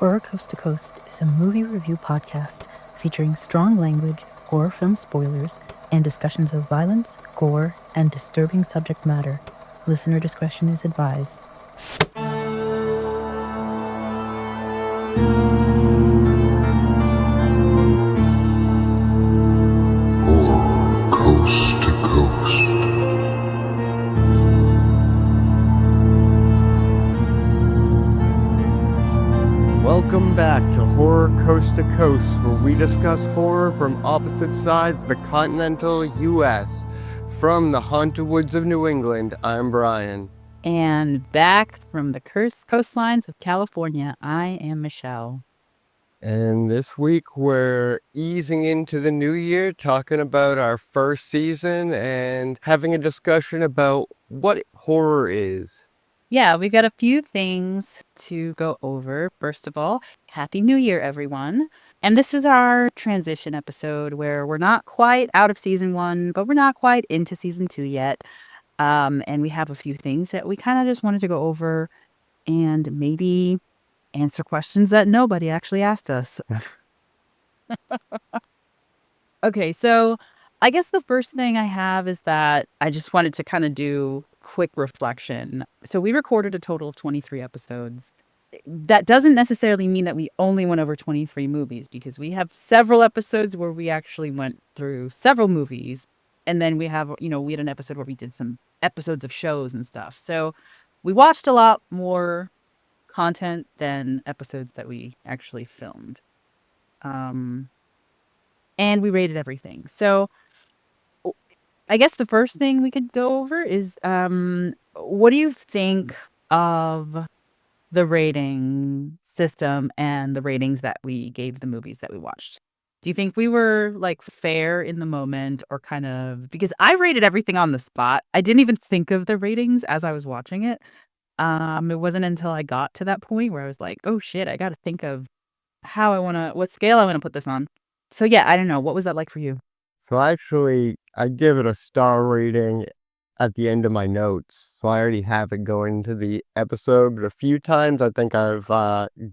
Horror Coast to Coast is a movie review podcast featuring strong language, horror film spoilers, and discussions of violence, gore, and disturbing subject matter. Listener discretion is advised. Horror Coast to Coast. Welcome back to Horror Coast to Coast, where we discuss horror from opposite sides of the continental U.S. From the haunted woods of New England, I'm Brian. And back from the cursed coastlines of California, I am Michelle. And this week we're easing into the new year, talking about our first season and having a discussion about what horror is. Yeah, we've got a few things to go over. First of all, Happy New Year, everyone. And this is our transition episode where we're not quite out of season 1, but we're not quite into season 2 yet. And we have a few things that we kind of just wanted to go over and maybe answer questions that nobody actually asked us. Okay, so I guess the first thing I have is that I just wanted to kind of do quick reflection. So we recorded a total of 23 episodes. That doesn't necessarily mean that we only went over 23 movies, because we have several episodes where we actually went through several movies. And then we have, we had an episode where we did some episodes of shows and stuff. So we watched a lot more content than episodes that we actually filmed. And we rated everything. So I guess the first thing we could go over is what do you think of the rating system and the ratings that we gave the movies that we watched? Do you think we were like fair in the moment, or kind of, because I rated everything on the spot. I didn't even think of the ratings as I was watching it. It wasn't until I got to that point where I was like, oh shit, I got to think of what scale I want to put this on. So yeah, I don't know. What was that like for you? So actually, I give it a star rating at the end of my notes. So I already have it going into the episode, but a few times I think I've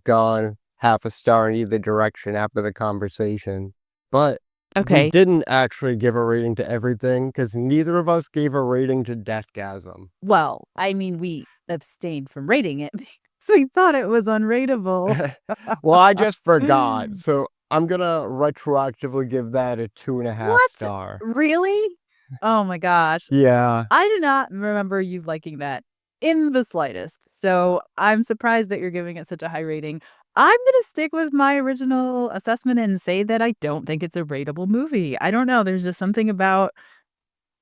gone half a star in either direction after the conversation. But we Okay. didn't actually give a rating to everything because neither of us gave a rating to Deathgasm. Well, I mean, we abstained from rating it because we thought it was unrateable. Well, I just forgot. So I'm going to retroactively give that a 2.5 What? star. Really? Oh my gosh. Yeah. I do not remember you liking that in the slightest. So I'm surprised that you're giving it such a high rating. I'm going to stick with my original assessment and say that I don't think it's a rateable movie. I don't know. There's just something about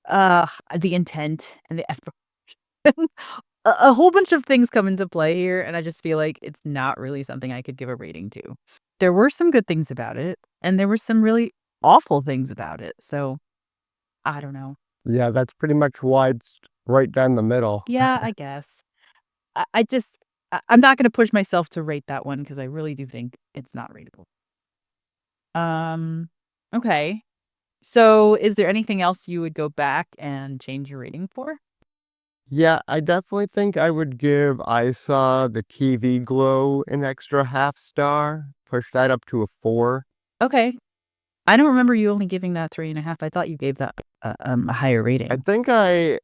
the intent and the effort. A whole bunch of things come into play here, and I just feel like it's not really something I could give a rating to. There were some good things about it, and there were some really awful things about it. So I don't know. Yeah, that's pretty much why it's right down the middle. Yeah, I guess. I'm not gonna push myself to rate that one because I really do think it's not rateable. Um, okay. So is there anything else you would go back and change your rating for? Yeah, I definitely think I would give I Saw the TV Glow an extra half star, push that up to a 4. Okay. I don't remember you only giving that 3.5. I thought you gave that a higher I rating. think I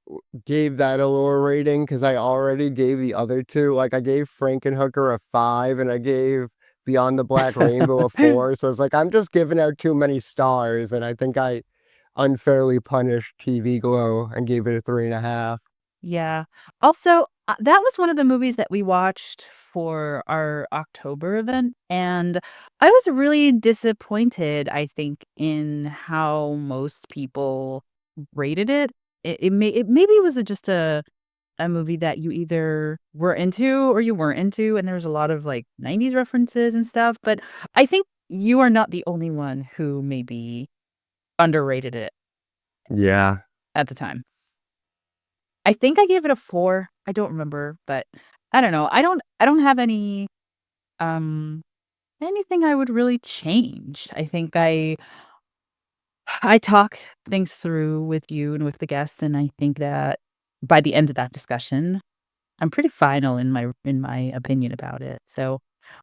gave that a lower rating because I already gave the other two. Like, I gave Frankenhooker a 5 and I gave Beyond the Black Rainbow a 4. So it's like, I'm just giving out too many stars. And I think I unfairly punished TV Glow and gave it a 3.5. Yeah. Also, that was one of the movies that we watched for our October event, and I was really disappointed, I think, in how most people rated it. Maybe it was just a movie that you either were into or you weren't into, and there was a lot of, like, 90s references and stuff, but I think you are not the only one who maybe underrated it Yeah. at the time. I think I gave it a 4. I don't remember, but I don't know. I don't have um anything I would really change. I think I talk things through with you and with the guests, and I think that by the end of that discussion, I'm pretty final in my opinion about it. So,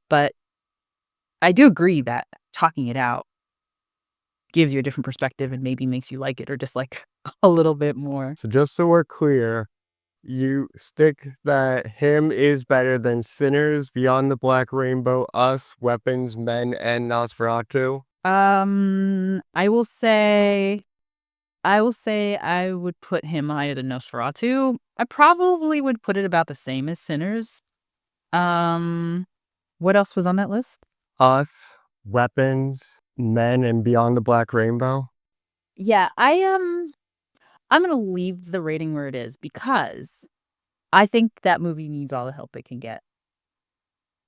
but I do agree that talking it out gives you a different perspective and maybe makes you like it or dislike a little bit more. So just so we're clear, you stick that him is better than Sinners, Beyond the Black Rainbow, Us, Weapons, Men, and Nosferatu. I will say I would put him higher than Nosferatu. I probably would put it about the same as Sinners. Um, what else was on that list? Us, Weapons, Men, and Beyond the Black Rainbow. Yeah, I'm gonna leave the rating where it is because I think that movie needs all the help it can get.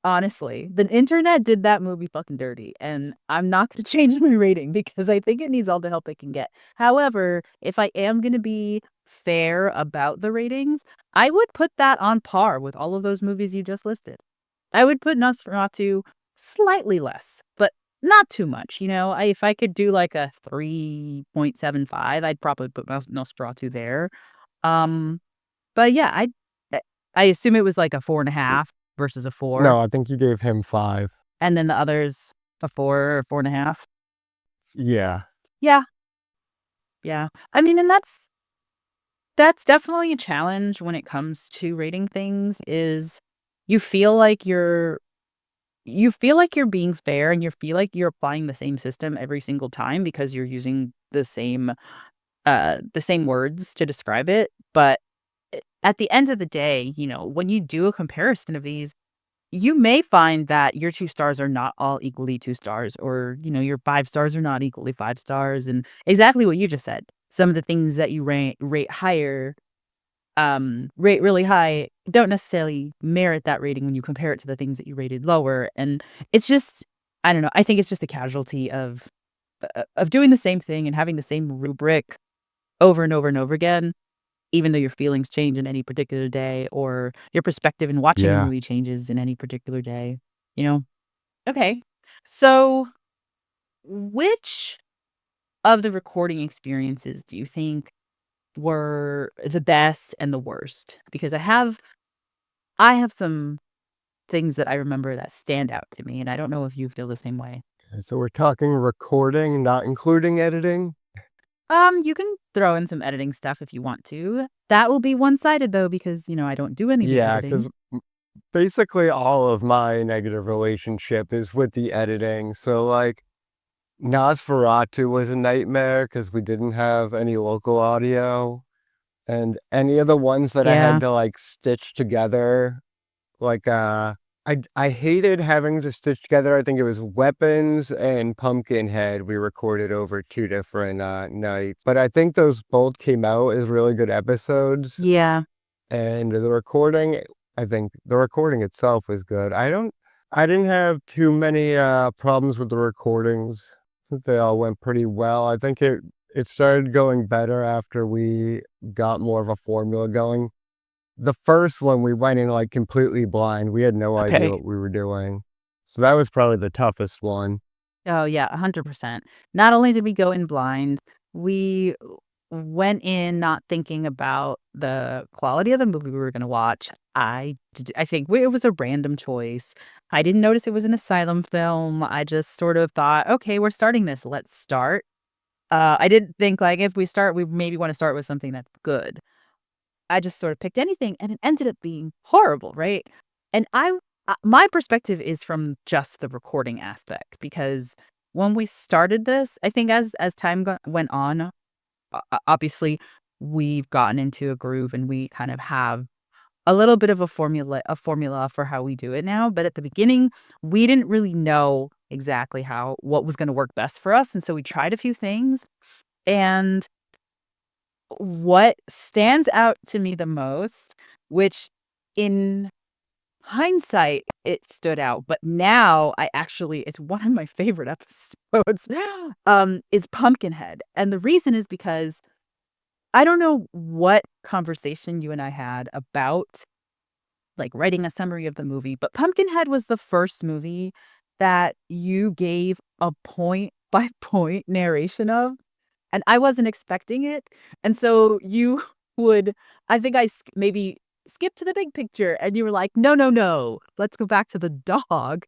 Honestly, the internet did that movie fucking dirty, and I'm not gonna change my rating because I think it needs all the help it can get. However, if I am gonna be fair about the ratings, I would put that on par with all of those movies you just listed. I would put Nosferatu slightly less, but not too much. If I could do like a 3.75, I'd probably put Nosferatu there. Um, but yeah, I assume it was like a 4.5 versus a 4. No, I think you gave him 5. And then the others a 4 or 4.5? Yeah. Yeah. Yeah. I mean, and that's definitely a challenge when it comes to rating things is you feel like you're being fair and you feel like you're applying the same system every single time because you're using the same words to describe it. But at the end of the day, when you do a comparison of these, you may find that your 2 stars are not all equally 2 stars or, your 5 stars are not equally 5 stars, and exactly what you just said. Some of the things that you rate higher, rate really high don't necessarily merit that rating when you compare it to the things that you rated lower, and it's just I don't know, I think it's just a casualty of doing the same thing and having the same rubric over and over and over again even though your feelings change in any particular day or your perspective in watching a Yeah. movie changes in any particular day, you know? Okay. So, which of the recording experiences do you think were the best and the worst? Because I have some things that I remember that stand out to me, and I don't know if you feel the same way. So we're talking recording, not including editing? You can throw in some editing stuff if you want to. That will be one-sided though, because, I don't do any of the Yeah, editing. because basically all of my negative relationship is with the editing. So, like, Nosferatu was a nightmare because we didn't have any local audio. And any of the ones that I Yeah. had to, like, stitch together, like, I hated having to stitch together, I think it was Weapons and Pumpkinhead we recorded over 2 different, nights, but I think those both came out as really good episodes, Yeah. and I think the recording itself was good. I didn't have too many, problems with the recordings. They all went pretty well. I think it started going better after we got more of a formula going. The first one, we went in, like, completely blind. We had no idea Okay. what we were doing. So that was probably the toughest one. Oh, yeah, 100%. Not only did we go in blind, we went in not thinking about the quality of the movie we were gonna watch. I think it was a random choice. I didn't notice it was an asylum film. I just sort of thought, "Okay, we're starting this. Let's start." I didn't think, like, if we start, we maybe wanna start with something that's good. I just sort of picked anything, and it ended up being horrible, right? And my perspective is from just the recording aspect because when we started this, I think as time went on, obviously we've gotten into a groove and we kind of have a little bit of a formula for how we do it now. But at the beginning, we didn't really know exactly what was going to work best for us, and so we tried a few things. And what stands out to me the most, which in hindsight, it stood out, but now it's one of my favorite episodes, is Pumpkinhead, and the reason is because I don't know what conversation you and I had about, like, writing a summary of the movie, but Pumpkinhead was the first movie that you gave a point by point narration of, and I wasn't expecting it, and so you would I think I maybe skip to the big picture, and you were like, "No, no, no, let's go back to the dog."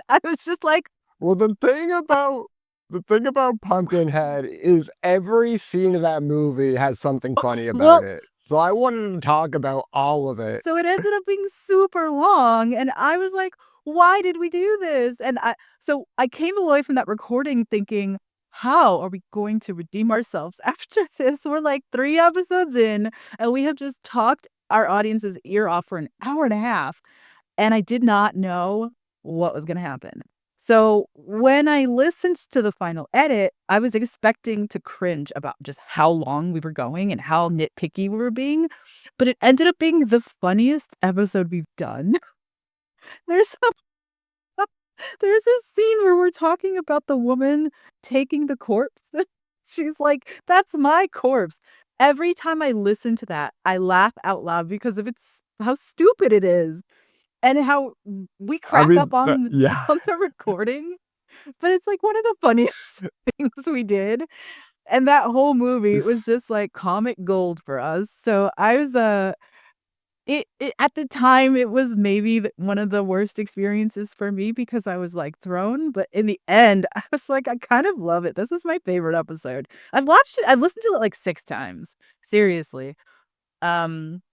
I was just like, Well, the thing about Pumpkinhead is every scene of that movie has something funny about well, it. So I wanted to talk about all of it. so it ended up being super long, and I was like, "Why did we do this?" And I came away from that recording thinking, "How are we going to redeem ourselves after this? We're like 3 episodes in, and we have just talked our audience's ear off for an hour and a half." And I did not know what was gonna happen. So, when I listened to the final edit, I was expecting to cringe about just how long we were going and how nitpicky we were being, but it ended up being the funniest episode we've done. There's a there's a scene where we're talking about the woman taking the corpse. She's like, "That's my corpse." Every time I listen to that, I laugh out loud because of its how stupid it is. And how we I crack up mean, on yeah. on the recording, but it's, like, one of the funniest things we did, and that whole movie was just, like, comic gold for us, so I was, it at the time, it was maybe the one of the worst experiences for me because I was, like, thrown, but in the end, I was like, "I kind of love it. This is my favorite episode." I've listened to it, like, 6 times, seriously. Um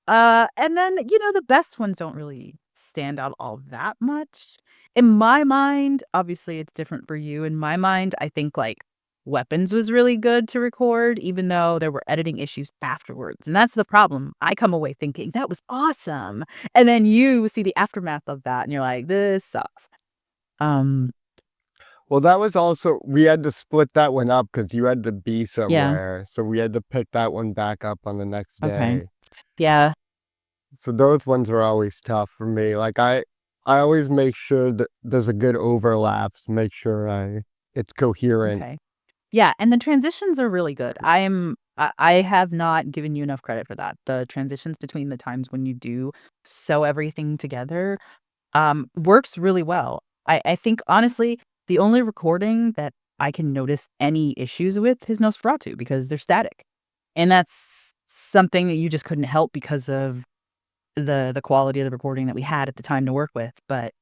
and then, the best ones don't really stand out all that much. In my mind, obviously it's different for you. In my mind, I think like Weapons was really good to record, even though there were editing issues afterwards. And that's the problem. I come away thinking that was awesome. And then you see the aftermath of that and you're like, this sucks. Um, Well, that was also we had to split that one up because you had to be yeah. somewhere, so we had to pick that one back up on the next Okay. day. Yeah. So those ones are always tough for me. Like I always make sure that there's a good overlap to make sure it's coherent. Okay. Yeah, and the transitions are really good. I have not given you enough credit for that. The transitions between the times when you do sew everything together, works really well. I think honestly, the only recording that I can notice any issues with is Nosferatu because they're static. And that's something that you just couldn't help because of the quality of the recording that we had at the time to work with. But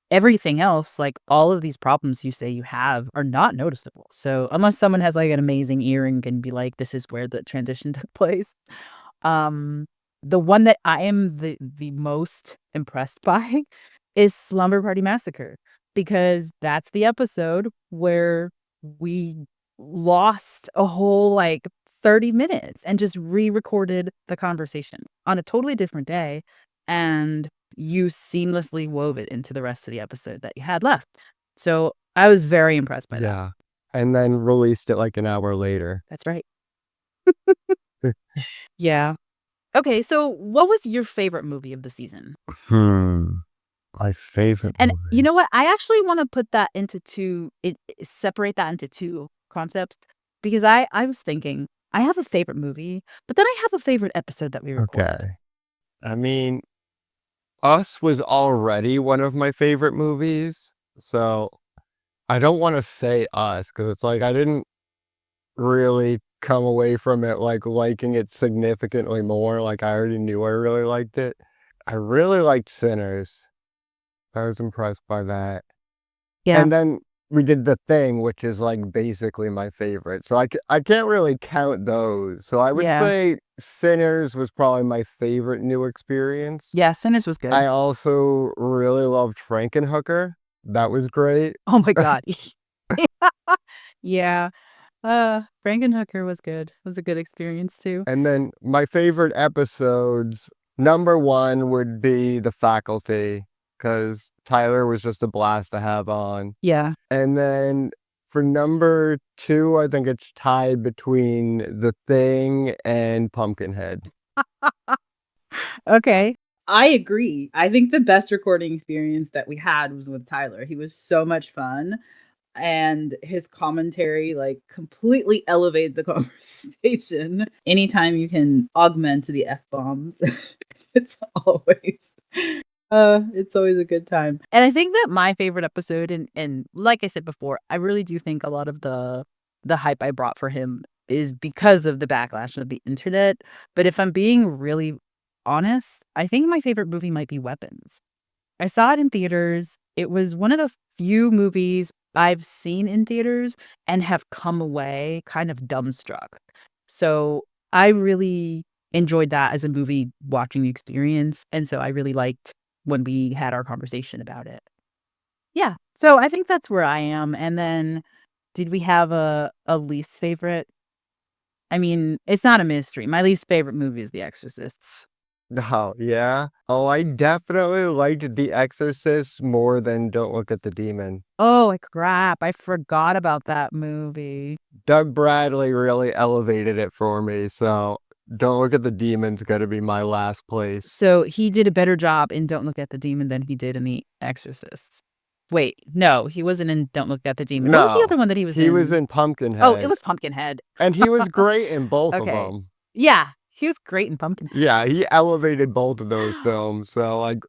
everything else, like, all of these problems you say you have are not noticeable. So, unless someone has, like, an amazing ear and can be like, "This is where the transition took place." Um, the one that I am the most impressed by is Slumber Party Massacre, because that's the episode where we lost a whole, like, 30 minutes and just re-recorded the conversation on a totally different day, and you seamlessly wove it into the rest of the episode that you had left. So, I was very impressed by that. Yeah. And then released it like an hour later. That's right. Yeah. Okay, so what was your favorite movie of the season? Hmm. My favorite And you movie. know what? I actually wanna put that into 2 separate that into 2 concepts because I was thinking, I have a favorite movie, but then I have a favorite episode that we recorded. Okay. I mean, Us was already one of my favorite movies, so I don't want to say Us because it's like I didn't really come away from it like liking it significantly more. Like I already knew I really liked it. I really liked Sinners. I was impressed by that. Yeah, And then we did The Thing, which is like basically my favorite. So I can't really count those. So I would yeah. say Sinners was probably my favorite new experience. Yeah, Sinners was good. I also really loved Frankenhooker. That was great. Oh my god. Yeah, Frankenhooker was good. It was a good experience too. And then my favorite episodes, number one would be The Faculty, because Tyler was just a blast to have on. Yeah. And then for number two, I think it's tied between The Thing and Pumpkinhead. Okay. I agree. I think the best recording experience that we had was with Tyler. He was so much fun, and his commentary, like, completely elevated the conversation. Anytime you can augment the F-bombs, it's always it's always a good time. And I think that my favorite episode and like I said before, I really do think a lot of the hype I brought for him is because of the backlash of the internet, but if I'm being really honest, I think my favorite movie might be Weapons. I saw it in theaters. It was one of the few movies I've seen in theaters and have come away kind of dumbstruck. So I really enjoyed that as a movie watching experience. And so I really liked when we had our conversation about it. Yeah. So I think that's where I am. And then did we have a least favorite? I mean, it's not a mystery. My least favorite movie is The Exorcists. Oh, yeah? Oh, I definitely liked The Exorcist more than Don't Look at the Demon. Oh, crap. I forgot about that movie. Doug Bradley really elevated it for me, so Don't Look at the Demon's gotta be my last place. So he did a better job in Don't Look at the Demon than he did in The Exorcist. Wait, no, he wasn't in Don't Look at the Demon. What was the No, other one that he was in? he was in Oh, it Pumpkinhead, was Pumpkinhead. and he was great in both of Okay. them. Yeah, he was great in Pumpkinhead. Yeah, he elevated both of those films, so, like,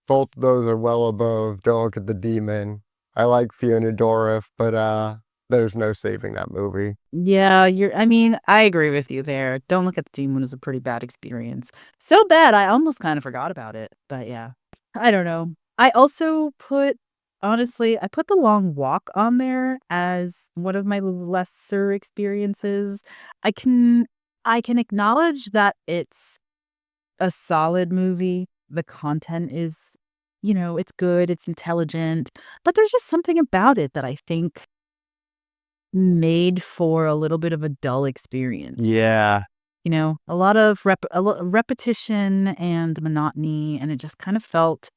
both of those are well above Don't Look at the Demon. I like Fiona Dourif, but, there's no saving that movie. Yeah, I mean, I agree with you there. Don't Look at the Demon was a pretty bad experience. So bad, I almost kind of forgot about it. But yeah, I don't know. I also honestly, I put The Long Walk on there as one of my lesser experiences. I can, I can acknowledge that it's a solid movie. The content is, it's good, it's intelligent, but there's just something about it that I think made for a little bit of a dull experience. Yeah. A lot of repetition and monotony, and it just kind of felt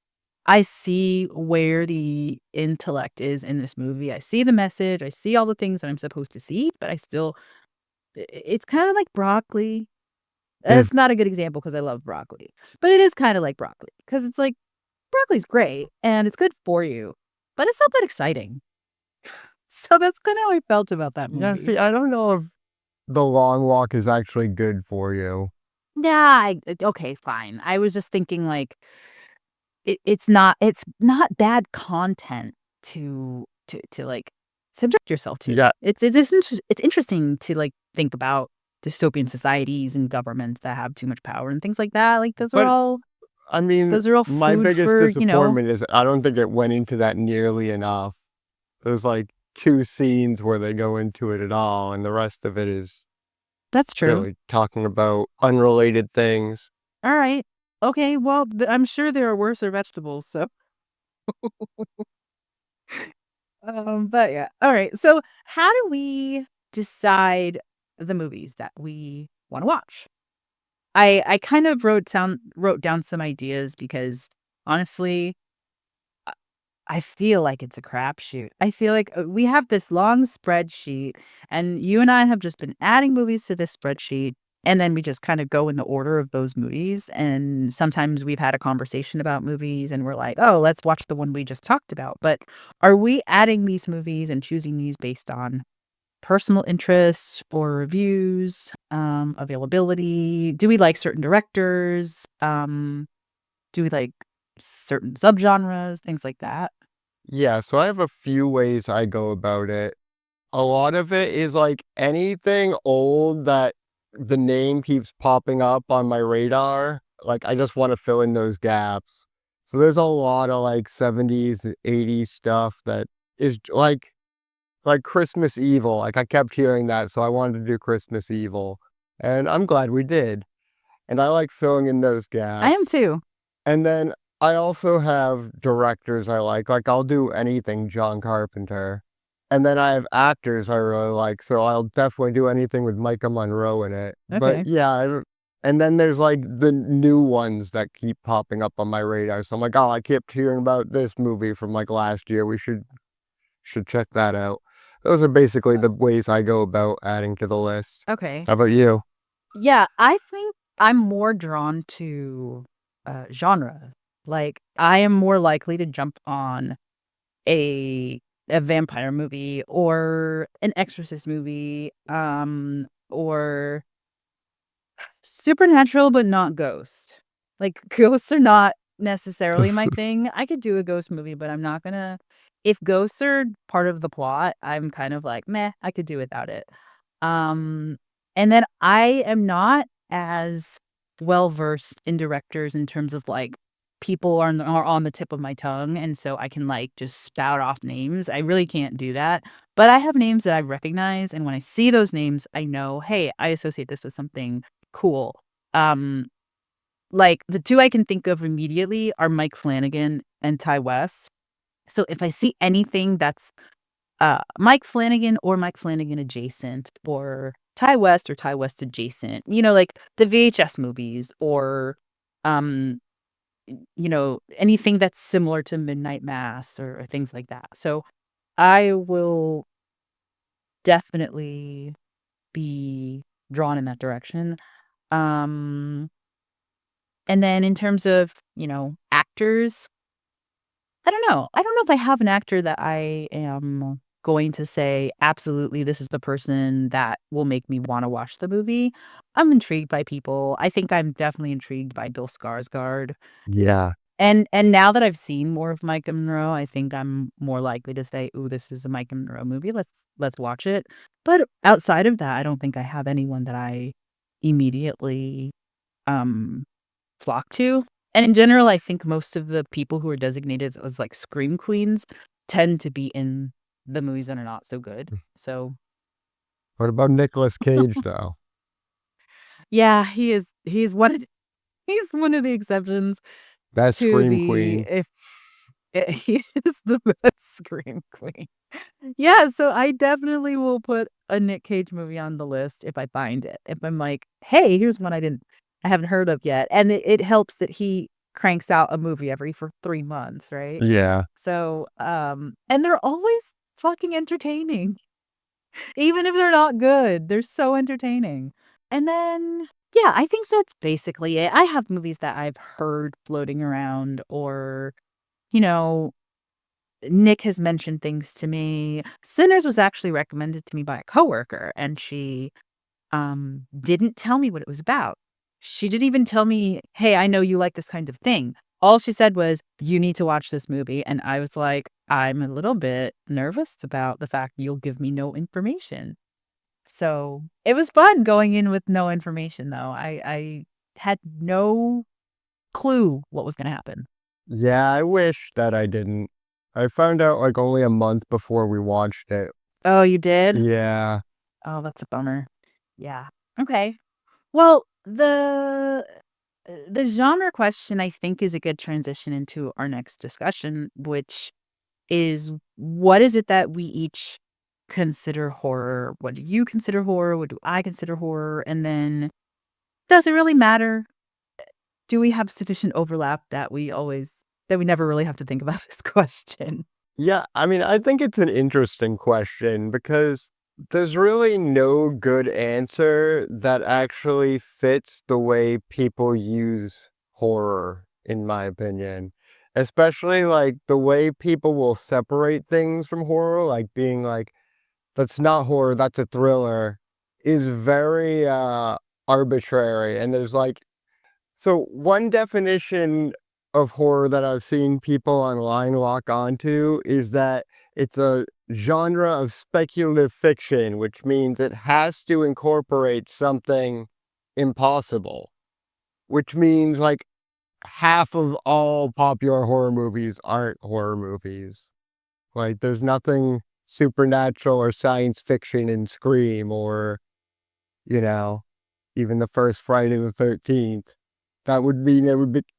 I see where the intellect is in this movie. I see the message, I see all the things that I'm supposed to see, but I still it's kind of like broccoli. Mm. It's not a good example because I love broccoli, but it is kind of like broccoli because it's like broccoli's great and it's good for you, but it's not that exciting. So that's kind of how I felt about that Yeah, movie. see, I don't know if The Long Walk is actually good for you. Yeah, okay, fine. I was just thinking like it's not bad content to like subject yourself to. Yeah, It's interesting to like think about dystopian societies and governments that have too much power and things like that. Like but I mean, those are all my food biggest for, disappointment is I don't think it went into that nearly enough. There's like 2 scenes where they go into it at all, and the rest of it is that's true. really talking about unrelated things. All right. Okay, well, I'm sure there are worser vegetables, so but yeah. All right. So, how do we decide the movies that we want to watch? I kind of wrote down some ideas because honestly, I I feel like it's a crapshoot. I feel like we have this long spreadsheet, and you and I have just been adding movies to this spreadsheet, and then we just kind of go in the order of those movies. And sometimes we've had a conversation about movies, and we're like, "Oh, let's watch the one we just talked about." But are we adding these movies and choosing these based on personal interests or reviews, availability? Do we like certain directors? Do we like certain subgenres, things like that? Yeah, so I have a few ways I go about it. A lot of it is, like, anything old that the name keeps popping up on my radar, like, I just wanna fill in those gaps. So there's a lot of, like, 70s, 80s stuff that is like Christmas Evil, like, I kept hearing that, so I wanted to do Christmas Evil, and I'm glad we did, and I like filling in those I am gaps. too. And then I also have directors I like, I'll do anything John Carpenter. And then I have actors I really like, so I'll definitely do anything with Micah Monroe in it. But Okay. yeah, and then there's like the new ones that keep popping up on my radar. So I'm like, oh, I kept hearing about this movie from like last year. We should check that out. Those are basically the ways I go about adding to the list. Okay. How about you? Yeah, I think I'm more drawn to genre. Like I am more likely to jump on a a vampire movie or an exorcist movie, or supernatural but not ghost. Like ghosts are not necessarily my thing. I could do a ghost movie, but I'm not gonna if ghosts are part of the plot, I'm kind of like, meh, I could do without it. Um, and then I am not as well versed in directors in terms of like people are on the tip of my tongue, and so I can, like, just spout off names. I really can't do that, but I have names that I recognize, and when I see those names, I know, "Hey, I associate this with something cool." Um, like, the 2 I can think of immediately are Mike Flanagan and Ty West. So if I see anything that's, Mike Flanagan or Mike Flanagan adjacent or Ty West adjacent, like the VHS movies or, um anything that's similar to Midnight Mass or things like that. So I will definitely be drawn in that direction. Um, and then in terms of, actors, I don't know. I don't know if I have an actor that I am going to say, absolutely, this is the person that will make me want to watch the movie. I'm intrigued by people. I think I'm definitely intrigued by Bill Skarsgård. Yeah. And now that I've seen more of Micah Monroe, I think I'm more likely to say, "Ooh, this is a Micah Monroe movie. Let's watch it." But outside of that, I don't think I have anyone that I immediately, um, flock to. And in general, I think most of the people who are designated as, like, scream queens tend to be in the movies that are not so good. So, What about Nicolas Cage, though? yeah, he's one of the exceptions Best to scream the queen. if he is the best scream queen. Yeah, so I definitely will put a Nick Cage movie on the list if I find it. If I'm like, "Hey, here's one I haven't heard of yet." And it helps that he cranks out a movie every for 3 months, right? Yeah. So, and they're always fucking entertaining. Even if they're not good, they're so entertaining. And then, yeah, I think that's basically it. I have movies that I've heard floating around or, you know, Nick has mentioned things to me. Sinners was actually recommended to me by a coworker, and she, didn't tell me what it was about. She didn't even tell me, "Hey, I know you like this kind of thing." All she said was, "You need to watch this movie," and I was like, "I'm a little bit nervous about the fact you'll give me no information." So, it was fun going in with no information, though. I had no clue what was gonna happen. Yeah, I wish that I didn't. I found out, like, only a month before we watched it. Oh, you did? Yeah. Oh, that's a bummer. Yeah. Okay. Well, the genre question I think is a good transition into our next discussion, which is what is it that we each consider horror? What do you consider horror? What do I consider horror? And then does it really matter? Do we have sufficient overlap that we never really have to think about this question? Yeah, I mean, I think it's an interesting question because there's really no good answer that actually fits the way people use horror, in my opinion. Especially like the way people will separate things from horror, like being like, that's not horror, that's a thriller, is very arbitrary. And there's like, so one definition of horror that I've seen people online lock onto is that it's a genre of speculative fiction, which means it has to incorporate something impossible, which means like half of all popular horror movies aren't horror movies. Like there's nothing supernatural or science fiction in Scream or, you know, even the first Friday the 13th. That would mean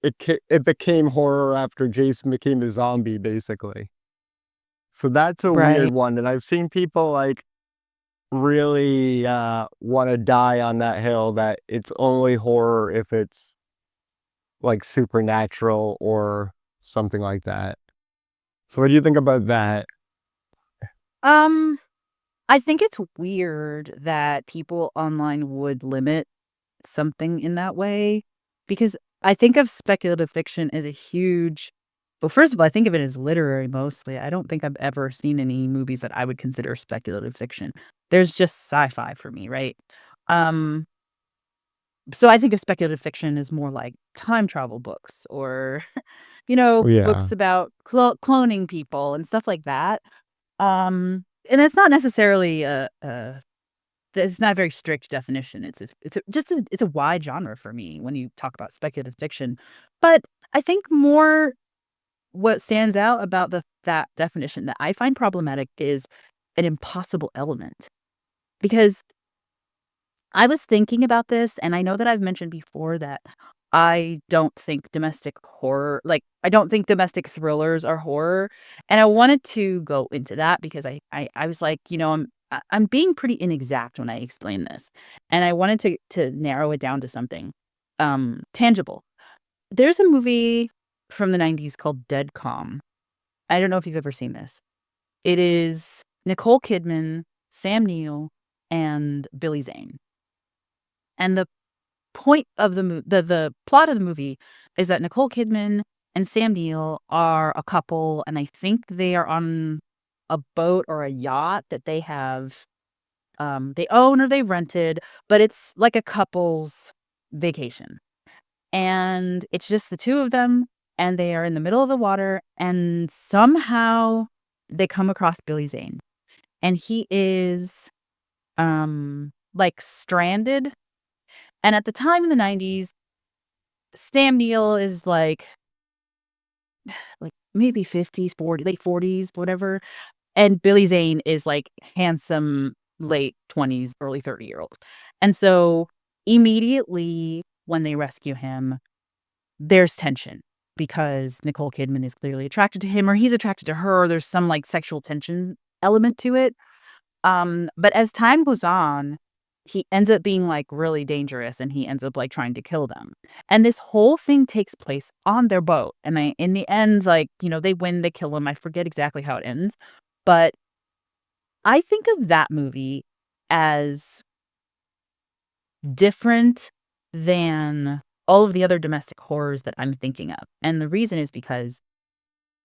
it became horror after Jason became a zombie, basically. So that's a weird Right. one, and I've seen people, like, really, wanna die on that hill that it's only horror if it's, like, supernatural or something like that. So what do you think about that? Um, I think it's weird that people online would limit something in that way because I think of speculative fiction as a huge well, first of all, I think of it as literary mostly. I don't think I've ever seen any movies that I would consider speculative fiction. There's just sci-fi for me, right? Um, so I think of speculative fiction as more like time travel books or, Yeah. books about cloning people and stuff like that. And it's not necessarily it's not a very strict definition. It's a wide genre for me when you talk about speculative fiction. But I think more what stands out about that definition that I find problematic is an impossible element. Because I was thinking about this, and I know that I've mentioned before that I don't think domestic horror, like, I don't think domestic thrillers are horror. And I wanted to go into that because I was like, I'm being pretty inexact when I explain this. And I wanted to narrow it down to something tangible. There's a movie from the 90s called Dead Calm. I don't know if you've ever seen this. It is Nicole Kidman, Sam Neill, and Billy Zane. And the point of the plot of the movie is that Nicole Kidman and Sam Neill are a couple, and I think they are on a boat or a yacht that they have they own or they rented, but it's like a couple's vacation. And it's just the two of them, and they are in the middle of the water, and somehow they come across Billy Zane. And he is like stranded. And at the time in the 90s, Sam Neill is like maybe 50s, 40, late 40s, whatever. And Billy Zane is like handsome late 20s, early 30-year-old. And so immediately when they rescue him, there's tension because Nicole Kidman is clearly attracted to him or he's attracted to her. There's some like sexual tension element to it. But as time goes on, he ends up being like really dangerous and he ends up like trying to kill them. And this whole thing takes place on their boat. And in the end, like, they win, they kill him. I forget exactly how it ends. But I think of that movie as different than all of the other domestic horrors that I'm thinking of. And the reason is because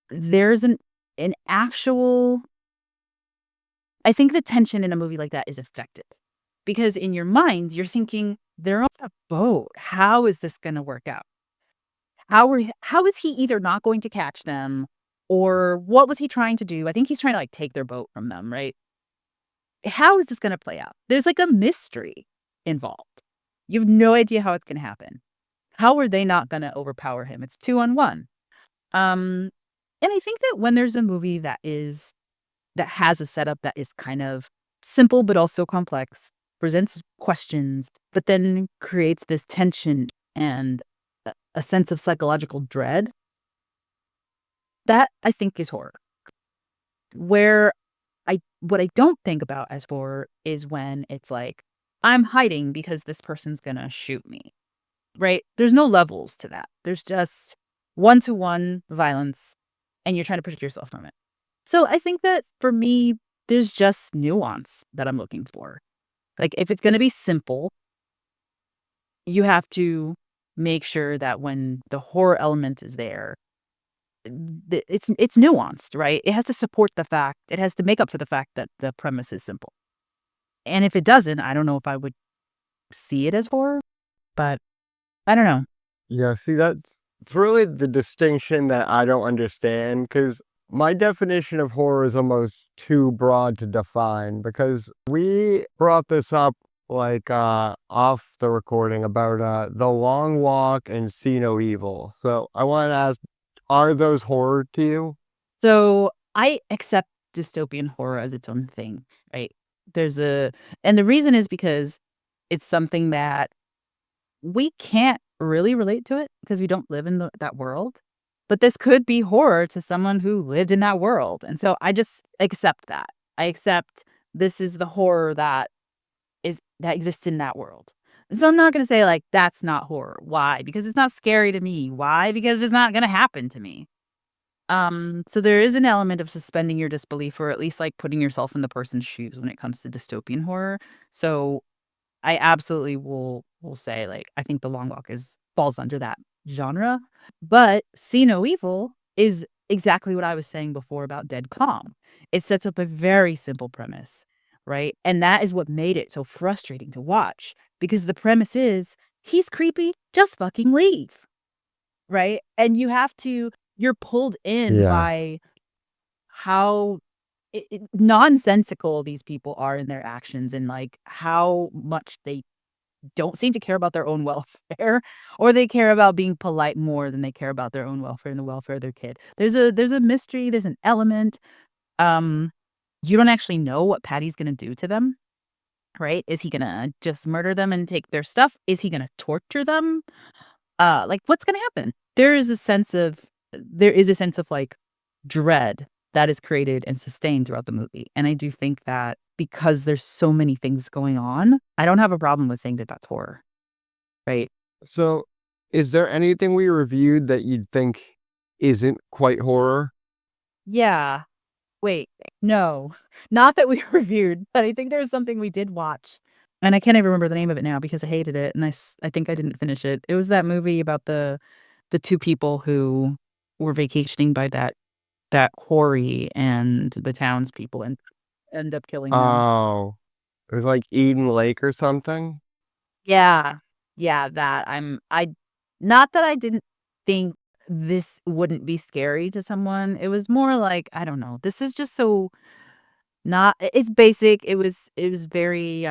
there's an actual I think the tension in a movie like that is effective because in your mind, you're thinking, they're on a boat. How is this going to work out? How is he either not going to catch them or what was he trying to do? I think he's trying to like take their boat from them, right? How is this going to play out? There's like a mystery involved. You have no idea how it's going to happen. How are they not going to overpower him? It's 2-on-1. And I think that when there's a movie that has a setup that is kind of simple but also complex, presents questions, but then creates this tension and a sense of psychological dread. That I think is horror. Where what I don't think about as horror is when it's like, I'm hiding because this person's gonna shoot me. Right? There's no levels to that. There's just one-to-one violence, and you're trying to protect yourself from it. So I think that for me, there's just nuance that I'm looking for. Like if it's going to be simple, you have to make sure that when the horror element is there, it's nuanced, right? It has to support the fact, it has to make up for the fact that the premise is simple. And if it doesn't, I don't know if I would see it as horror, but I don't know. Yeah, see, it's really the distinction that I don't understand because my definition of horror is almost too broad to define because we brought this up like off the recording about The Long Walk and See No Evil. So I want to ask, are those horror to you? So I accept dystopian horror as its own thing, right? And the reason is because it's something that we can't really relate to it because we don't live in that world. But this could be horror to someone who lived in that world. And so I just accept that. I accept this is the horror that exists in that world. So I'm not going to say like that's not horror. Why? Because it's not scary to me. Why? Because it's not going to happen to me. So there is an element of suspending your disbelief or at least like putting yourself in the person's shoes when it comes to dystopian horror. So I absolutely will say like I think The Long Walk falls under that genre. But See No Evil is exactly what I was saying before about Dead Calm. It sets up a very simple premise, right? And that is what made it so frustrating to watch because the premise is he's creepy, just fucking leave, right? And you're pulled in Yeah. by how nonsensical these people are in their actions and like how much they don't seem to care about their own welfare, or they care about being polite more than they care about their own welfare and the welfare of their kid. There's a mystery, there's an element. Um, you don't actually know what Patty's gonna do to them, right? Is he gonna just murder them and take their stuff? Is he gonna torture them? Like, what's gonna happen? There is a sense of, like, dread that is created and sustained throughout the movie, and I do think that because there's so many things going on, I don't have a problem with saying that that's horror, right? So, is there anything we reviewed that you'd think isn't quite horror? Yeah. Wait, no. Not that we reviewed, but I think there was something we did watch, and I can't even remember the name of it now because I hated it, and I think I didn't finish it. It was that movie about the 2 people who were vacationing by that quarry, and the townspeople end up killing them. Oh, it was like Eden Lake or something? Yeah. Yeah, that I not that I didn't think this wouldn't be scary to someone. It was more like, I don't know, this is just so not it's basic. It was very,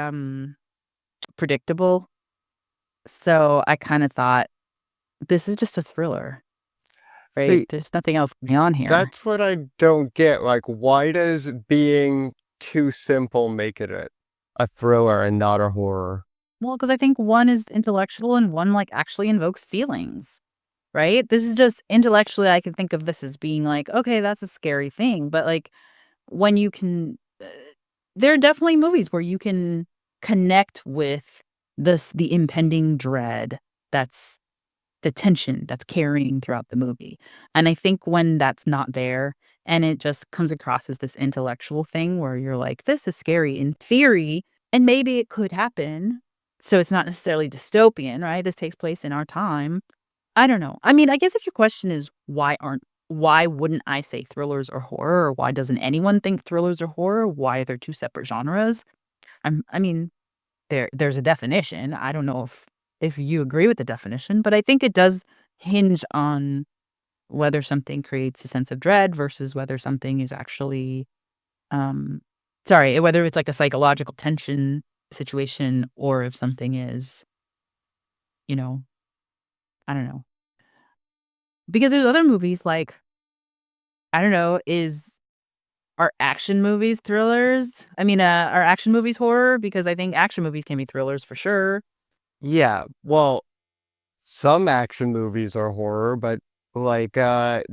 predictable. So I kinda thought, "This is just a thriller, right? See, There's nothing else going on here." that's what I don't get. Like, why does being too simple make it a thriller and not a horror? Well, because I think one is intellectual and one, like, actually invokes feelings, right? This is just intellectually, I can think of this as being like, "Okay, that's a scary thing," but, like, when you can there are definitely movies where you can connect with the impending dread that's the tension that's carrying throughout the movie, and I think when that's not there, and it just comes across as this intellectual thing where you're like, "This is scary in theory, and maybe it could happen," so it's not necessarily dystopian, right? This takes place in our time. I don't know. I mean, I guess if your question is why wouldn't I say thrillers are horror, or why doesn't anyone think thrillers are horror? Why they're 2 separate genres? I mean, there's a definition. I don't know if you agree with the definition, but I think it does hinge on whether something creates a sense of dread versus whether something is actually, um whether it's like a psychological tension situation or if something is, you know, I don't know. Because there's other movies like, I don't know, are action movies thrillers? I mean, are action movies horror? Because I think action movies can be thrillers for sure. Yeah, well, some action movies are horror, but like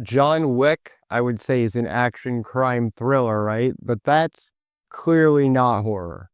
John Wick, I would say is an action crime thriller, right? But that's clearly not horror.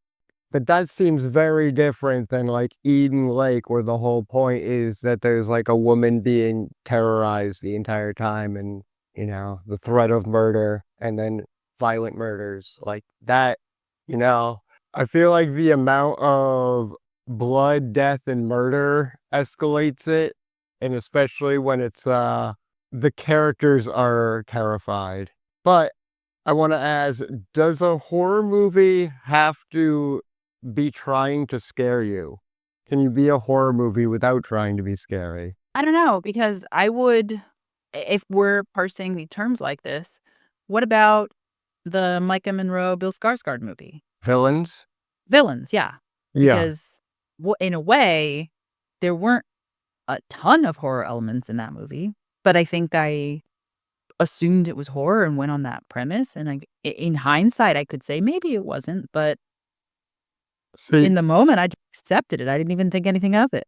But that seems very different than like Eden Lake, where the whole point is that there's like a woman being terrorized the entire time and, the threat of murder and then violent murders like that, you know. I feel like the amount of blood, death, and murder escalates it. And especially when the characters are terrified. But I want to ask, does a horror movie have to be trying to scare you? Can you be a horror movie without trying to be scary? I don't know, because I would if we're parsing the terms like this, what about the Micah Monroe, Bill Skarsgård movie? Villains? Villains, yeah. Yeah. Because in a way, there weren't a ton of horror elements in that movie, but I think I assumed it was horror and went on that premise, and in hindsight, I could say maybe it wasn't, but See, in the moment, I just accepted it. I didn't even think anything of it.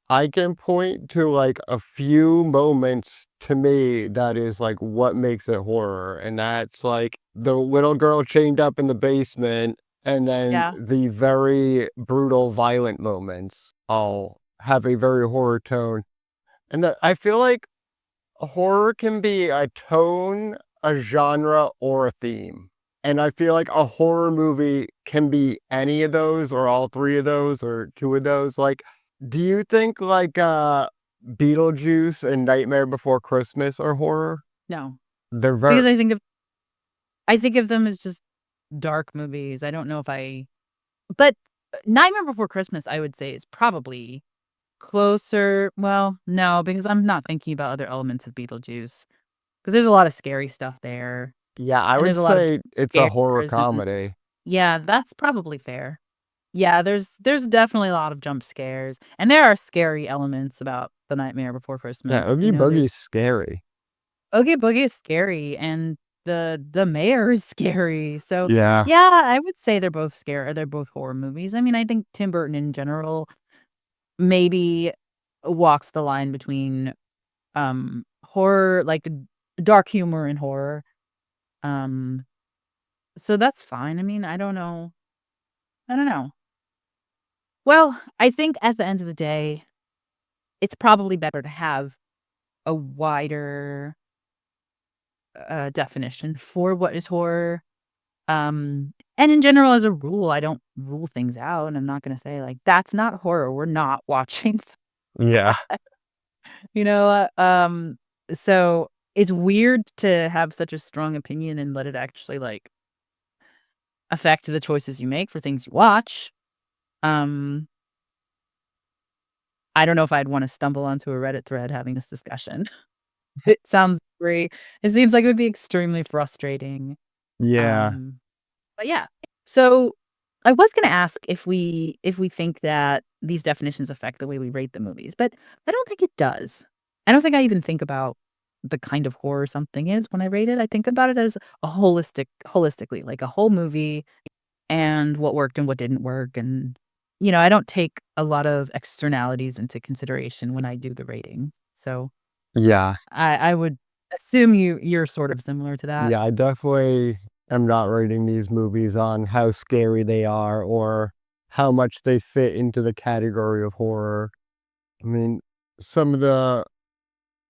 I can point to like a few moments to me that is like what makes it horror. And that's like the little girl chained up in the basement and then Yeah. the very brutal, violent moments all have a very horror tone. And I feel like horror can be a tone, a genre, or a theme. And I feel like a horror movie can be any of those, or all three of those, or two of those. Like, do you think like Beetlejuice and Nightmare Before Christmas are horror? No. They're very Because I think of them as just dark movies. I don't know if I but Nightmare Before Christmas, I would say, is probably closer, well, no, because I'm not thinking about other elements of Beetlejuice. Because there's a lot of scary stuff there, yeah, I and would there's a lot of say it's a horror scares and comedy. yeah, that's probably fair. Yeah, there's definitely a lot of jump scares, and there are scary elements about The Nightmare Before Yeah, Christmas. Oogie Boogie's There's scary. Oogie Boogie is scary, and the mayor is scary. So Yeah. yeah, I would say they're both scary. They're both horror movies. I mean, I think Tim Burton in general maybe walks the line between horror, like dark humor and horror. Um, so that's fine. I mean, I don't know. I don't know. Well, I think at the end of the day, it's probably better to have a wider definition for what is horror. And in general, as a rule, I don't rule things out. And I'm not going to say, like, that's not horror. We're not watching, Yeah. you know? So it's weird to have such a strong opinion and let it actually, like, affect the choices you make for things you watch. Um, I don't know if I'd want to stumble onto a Reddit thread having this discussion. It sounds great. It seems like it would be extremely frustrating. Yeah. Um, but yeah. So I was gonna ask if we think that these definitions affect the way we rate the movies, but I don't think it does. I don't think I even think about the kind of horror something is when I rate it. I think about it as a holistically, like a whole movie and what worked and what didn't work. And I don't take a lot of externalities into consideration when I do the rating. So Yeah. I would assume you're sort of similar to that. Yeah, I definitely am not rating these movies on how scary they are or how much they fit into the category of horror. I mean, some of the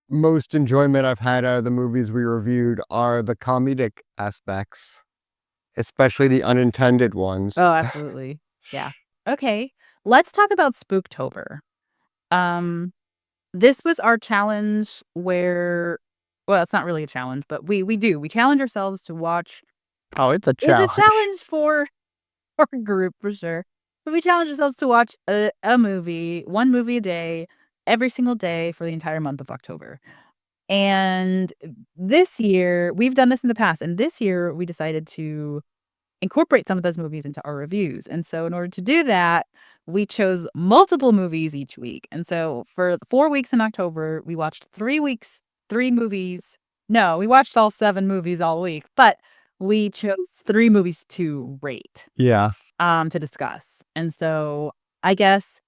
most enjoyment I've had out of the movies we reviewed are the comedic aspects, especially the unintended ones. Oh, absolutely. Yeah. Okay. Let's talk about Spooktober. Um, this was our challenge where well, it's not really a challenge, but we challenge ourselves to watch. Oh, it's a It's a challenge. challenge for our group for sure. But we challenge ourselves to watch a movie, one movie a day, every single day for the entire month of October. And this year, we've done this in the past, and this year we decided to incorporate some of those movies into our reviews. And so in order to do that, we chose multiple movies each week. And so for 4 weeks in October, we watched 3 movies. No, we watched all 7 movies all week, but we chose 3 movies to rate, Yeah. to discuss. And so I guess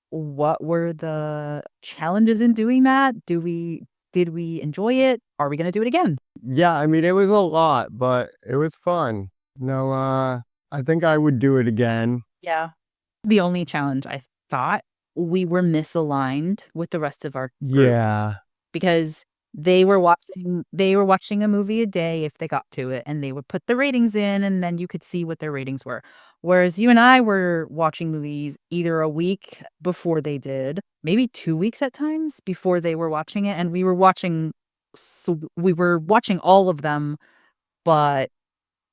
what were the challenges in doing that? Did we enjoy it? Are we gonna do it again? Yeah, I mean, it was a lot, but it was fun. No, I think I would do it again. Yeah. The only challenge I thought we were misaligned with the rest of our group Yeah. because they were watching a movie a day if they got to it, and they would put the ratings in, and then you could see what their ratings were. Whereas you and I were watching movies either a week before they did, maybe 2 weeks at times before they were watching it, and we were watching all of them, but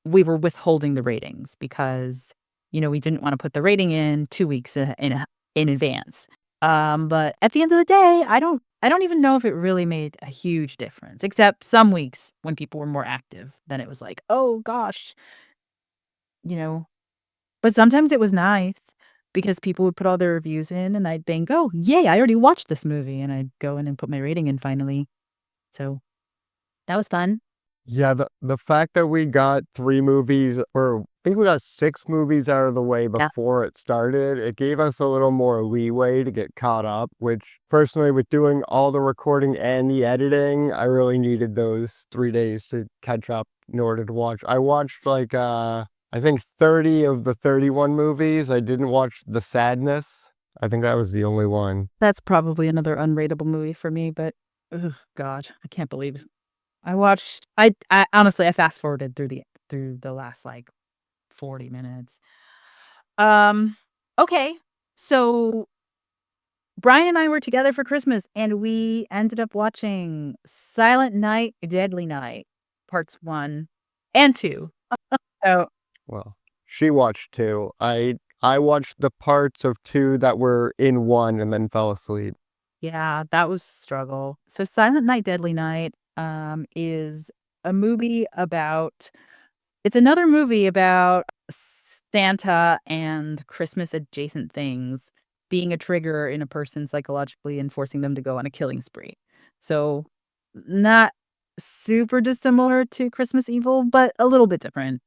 we were withholding the ratings because, we didn't wanna put the rating in 2 weeks in advance. But at the end of the day, I don't even know if it really made a huge difference, except some weeks when people were more active, then it was like, "Oh gosh," you know? But sometimes it was nice because people would put all their reviews in, and I'd think, "Oh, yay, I already watched this movie," and I'd go in and put my rating in finally. So, that was fun. Yeah, the fact that we got 3 movies or I think we got 6 movies out of the way Yeah. before it started, it gave us a little more leeway to get caught up, which personally with doing all the recording and the editing, I really needed those 3 days to catch up in order to watch. I watched like, I think 30 of the 31 movies. I didn't watch The Sadness. I think that was the only one. That's probably another unrateable movie for me, but, ugh, god, I can't believe I honestly, I fast forwarded through the last, like, 40 minutes. Um, okay. So, Brian and I were together for Christmas, and we ended up watching Silent Night, Deadly Night, parts 1 and 2. Oh, Well, she watched 2. I watched the parts of 2 that were in 1 and then fell asleep. yeah, that was a struggle. So, Silent Night, Deadly Night, is a movie about it's another movie about Santa and Christmas adjacent things being a trigger in a person psychologically and forcing them to go on a killing spree. So, not super dissimilar to Christmas Evil, but a little bit different.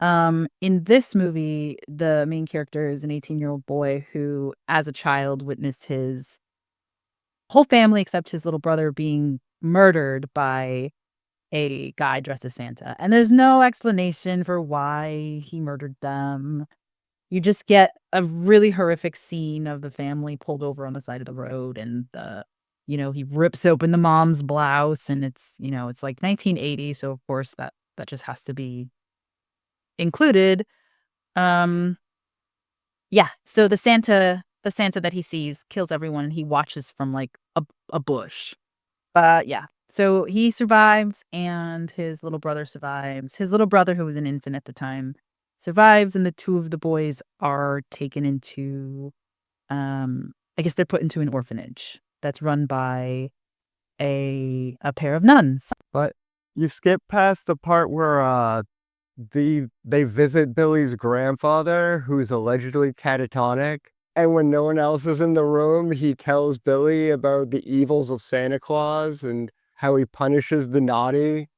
In this movie, the main character is an 18-year-old boy who, as a child, witnessed his whole family except his little brother being murdered by a guy dressed as Santa. And there's no explanation for why he murdered them. You just get a really horrific scene of the family pulled over on the side of the road and he rips open the mom's blouse and it's like 1980, so of course that just has to be included. Um yeah, so the Santa that he sees kills everyone and he watches from like a bush. Yeah. So he survives and his little brother survives. His little brother, who was an infant at the time, survives, and the two of the boys are taken into I guess they're put into an orphanage that's run by a pair of nuns. But you skip past the part where they visit Billy's grandfather, who's allegedly catatonic. And when no one else is in the room, he tells Billy about the evils of Santa Claus and how he punishes the naughty.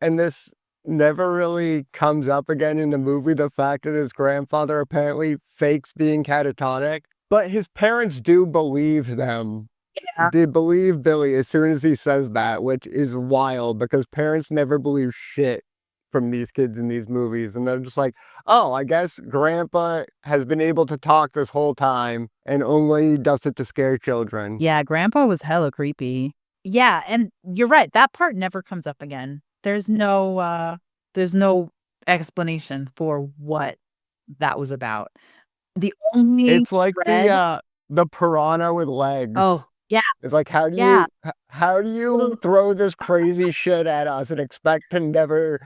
And this never really comes up again in the movie, the fact that his grandfather apparently fakes being catatonic. But his parents do believe them. Yeah. They believe Billy as soon as he says that, which is wild because parents never believe shit from these kids in these movies. And they're just like, oh, I guess grandpa has been able to talk this whole time and only does it to scare children. Yeah, grandpa was hella creepy. Yeah, and you're right, that part never comes up again. There's no explanation for what that was about. The only It's like thread the piranha with legs. Oh, yeah, It's like, yeah. how do you throw this crazy shit at us and expect to never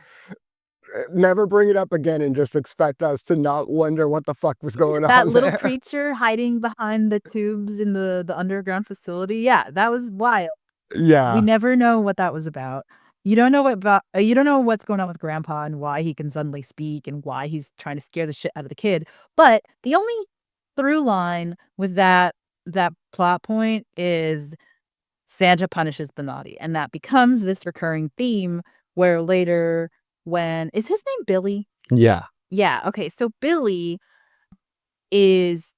bring it up again and just expect us to not wonder what the fuck was going That on little there? creature hiding behind the tubes in the underground facility, yeah, that was wild. We Yeah. never know what that was about. You don't know what's going on with grandpa and why he can suddenly speak and why he's trying to scare the shit out of the kid, but the only through line with that plot point is Santa punishes the naughty, and that becomes this recurring theme where later when is his name Billy? Yeah. Yeah, okay, so Billy is,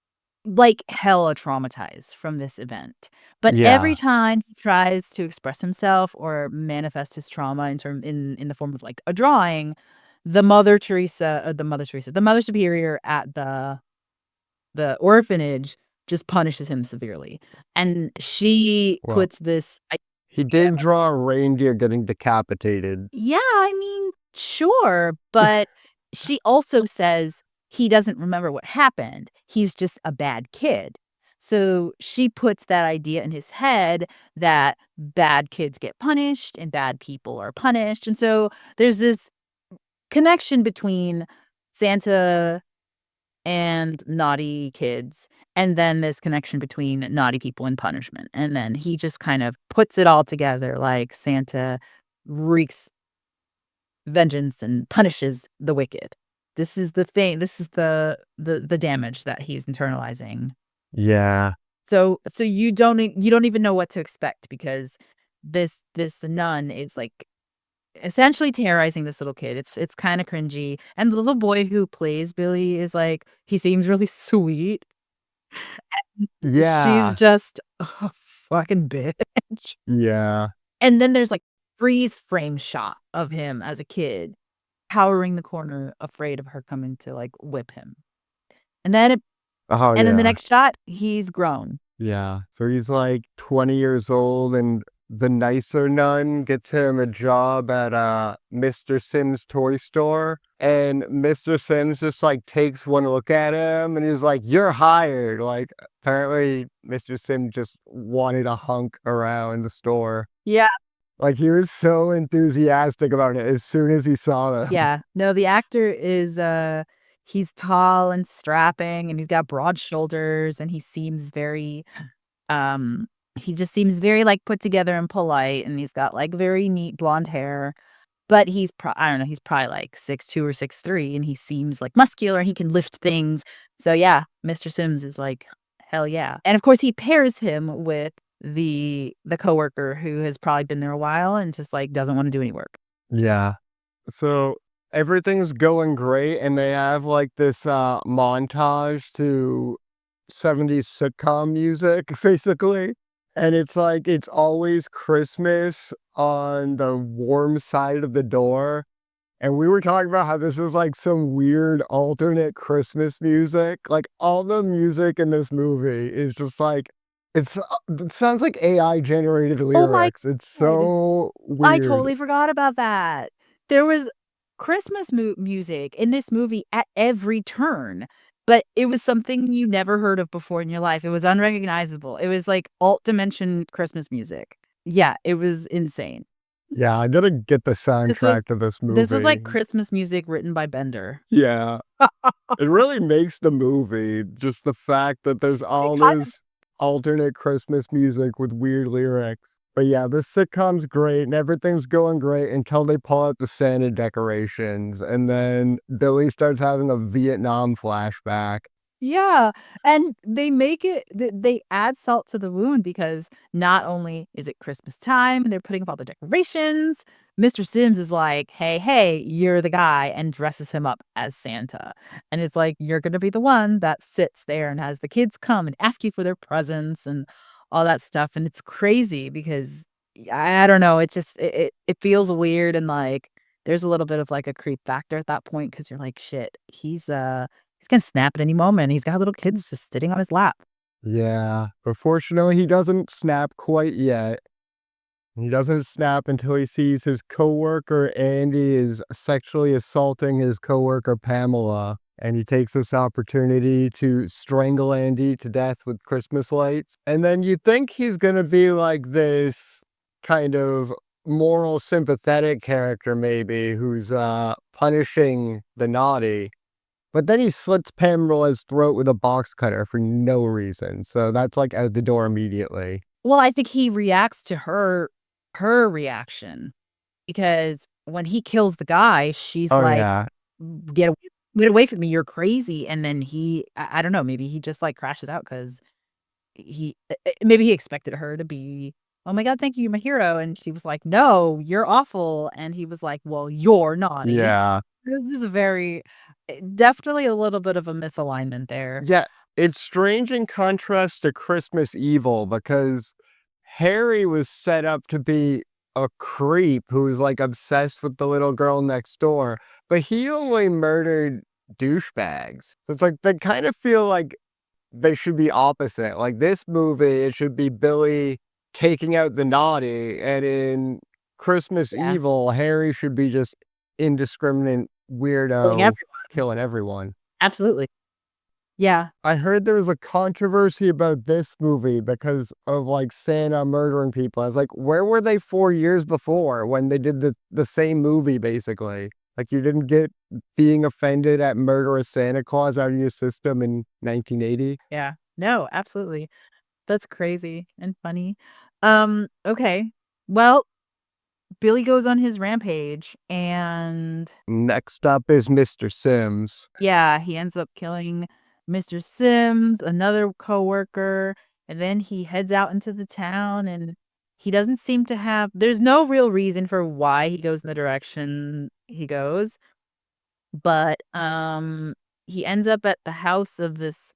like, hella traumatized from this event, but every Yeah. time he tries to express himself or manifest his trauma in the form of, like, a drawing, the Mother Superior at the orphanage just punishes him severely, and she Well, puts this he did draw a reindeer getting decapitated. Yeah, I mean, sure, but she also says he doesn't remember what happened. He's just a bad kid. So she puts that idea in his head that bad kids get punished and bad people are punished. And so there's this connection between Santa and naughty kids, and then this connection between naughty people and punishment. And then he just kind of puts it all together like Santa wreaks vengeance and punishes the wicked. This is the thing. This is the damage that he's internalizing. Yeah. So you don't even know what to expect because this nun is like essentially terrorizing this little kid. It's kind of cringy, and the little boy who plays Billy is like he seems really sweet. She's Yeah. just a fucking bitch. Yeah. And then there's like freeze frame shot of him as a kid cowering the corner, afraid of her coming to, like, whip him. And then it Oh, and then the yeah. next shot, he's grown. Yeah. So he's like 20 years old, and the nicer nun gets him a job at Mr. Sims' toy store. And Mr. Sims just like takes one look at him and he's like, "You're hired." Like, apparently, Mr. Sims just wanted a hunk around the store. Yeah. Like, he was so enthusiastic about it as soon as he saw them. Yeah. No, the actor is, he's tall and strapping, and he's got broad shoulders, and um he just seems very, like, put together and polite, and he's got, like, very neat blonde hair. but I don't know, he's probably like 6'2" or 6'3", and he seems like muscular. He can lift things. So yeah, Mr. Sims is like, hell yeah. And of course, he pairs him with the coworker who has probably been there a while and just like doesn't want to do any work. Yeah. So everything's going great, and they have like this montage to 70s sitcom music, basically. And it's like it's always Christmas on the warm side of the door. And we were talking about how this is like some weird alternate Christmas music. Like all the music in this movie is just like it sounds like AI generated Oh my lyrics. It's God. so I weird. totally forgot about that. There was Christmas music in this movie at every turn, but it was something you never heard of before in your life. It was unrecognizable. It was like alt dimension Christmas music. Yeah, it was insane. Yeah, I gotta get the This was soundtrack to this this was like movie. Christmas music written by Bender. Yeah. It really makes the movie, just the fact that there's It all kind of this alternate Christmas music with weird lyrics. But yeah, this sitcom's great and everything's going great until they pull out the Santa decorations, and then Billy starts having a Vietnam flashback. Yeah, and they add salt to the wound because not only is it Christmas time and they're putting up all the decorations, Mr. Sims is like, "Hey, hey, you're the guy," and dresses him up as Santa. And it's like, "You're gonna be the one that sits there and has the kids come and ask you for their presents," and all that stuff, and it's crazy because I don't know, it just it feels weird and, like, there's a little bit of, like, a creep factor at that point because 'cause you're like, "Shit, he's gonna snap at any moment. He's got little kids just sitting on his lap." Yeah, but fortunately, he doesn't snap quite yet. He doesn't snap until he sees his coworker Andy is sexually assaulting his coworker Pamela, and he takes this opportunity to strangle Andy to death with Christmas lights. And then you think he's gonna be like this kind of moral sympathetic character maybe who's punishing the naughty. But then he slits Pamela's throat with a box cutter for no reason. So that's like out the door immediately. Well, I think he reacts to her reaction because when he kills the guy, she's Oh like, yeah. Get away from me, you're crazy," and then I don't know, maybe he just, like, crashes out because maybe he expected her to be, "Oh my god, thank you, you're my hero," and she was like, "No, you're awful," and he was like, "Well, you're naughty." Yeah. This is a very definitely a little bit of a misalignment there. Yeah, it's strange in contrast to Christmas Evil because Harry was set up to be a creep who was like obsessed with the little girl next door, but he only murdered douchebags. So it's like they kind of feel like they should be opposite. Like this movie, it should be Billy taking out the naughty, and in Christmas Yeah, Evil, Harry should be just indiscriminate killing weirdo everyone. killing everyone. Absolutely. Yeah. I heard there was a controversy about this movie because of like Santa murdering people. I was like, where were they 4 years before when they did the same movie basically? Like you didn't get being offended at murderous Santa Claus out of your system in 1980? Yeah. No, absolutely. That's crazy and funny. Okay. Well, Billy goes on his rampage and Next up is Mr. Sims. yeah, he ends up killing Mr. Sims, another coworker, and then he heads out into the town and he doesn't seem to have there's no real reason for why he goes in the direction he goes, but he ends up at the house of this